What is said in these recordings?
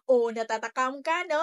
O natatakam ka 'no?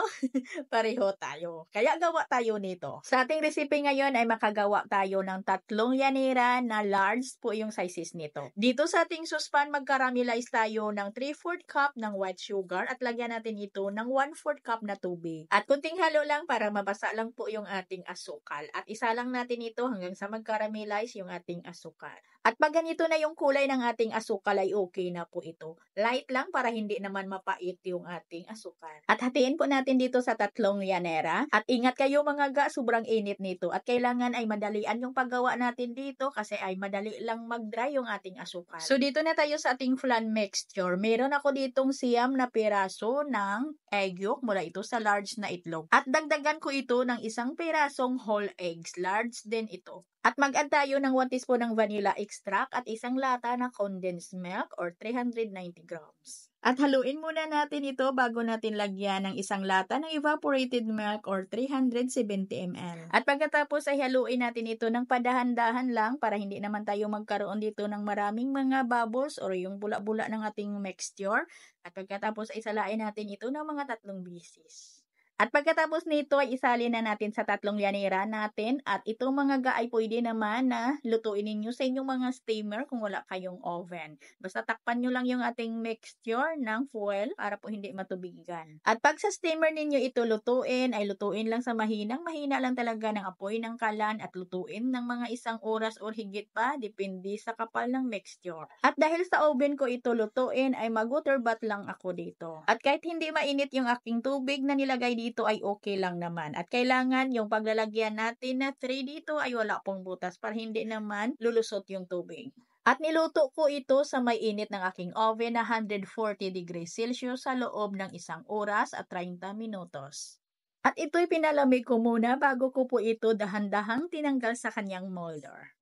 Pareho tayo. Kaya gawa tayo nito. Sa ating recipe ngayon ay makagawa tayo ng 3 yanera na large po yung sizes nito. Dito sa ating saucepan, mag-caramelize tayo ng 3/4 cup ng white sugar at lagyan natin ito ng 1/4 cup na tubig. At kunting halo lang para mabasa lang po yung ating asukal. At isa lang natin ito hanggang sa mag-caramelize yung ating asukal. At pag ganito na yung kulay ng ating asukal ay okay na po ito. Light lang para hindi naman mapait yung ating asukal. At hatiin po natin dito sa 3 yanera. At ingat kayo mga ga, sobrang init nito. At kailangan ay madalian yung paggawa natin dito kasi ay madali lang mag-dry yung ating asukal. So dito na tayo sa ating flan mixture. Meron ako ditong 9 na piraso ng egg yolk mula ito sa large na itlog. At dagdagan ko ito ng 1 pirasong whole eggs. Large din ito. At mag-add tayo ng 1 teaspoon ng vanilla extract at 1 lata na condensed milk or 390 grams. At haluin muna natin ito bago natin lagyan ng 1 lata ng evaporated milk or 370 ml. At pagkatapos ay haluin natin ito ng padahan-dahan lang para hindi naman tayo magkaroon dito ng maraming mga bubbles or yung bula-bula ng ating mixture. At pagkatapos ay salain natin ito ng mga 3 bisis. At pagkatapos nito ay isalin na natin sa 3 yanera natin at itong mga ga ay pwede naman na lutuin ninyo sa inyong mga steamer kung wala kayong oven. Basta takpan nyo lang yung ating mixture ng foil para po hindi matubigan. At pag sa steamer ninyo ito lutuin, ay lutuin lang sa mahina lang talaga ng apoy ng kalan at lutuin ng mga 1 oras or higit pa, depende sa kapal ng mixture. At dahil sa oven ko ito lutuin, ay mag-water bath lang ako dito. At kahit hindi mainit yung aking tubig na nilagay dito ay okay lang naman. At kailangan yung paglalagyan natin na tray dito ay wala pong butas para hindi naman lulusot yung tubig. At niluto ko ito sa may init ng aking oven na 140 degrees Celsius sa loob ng 1 oras at 30 minutos. At ito'y pinalamig ko muna bago ko po ito dahan-dahang tinanggal sa kanyang molder.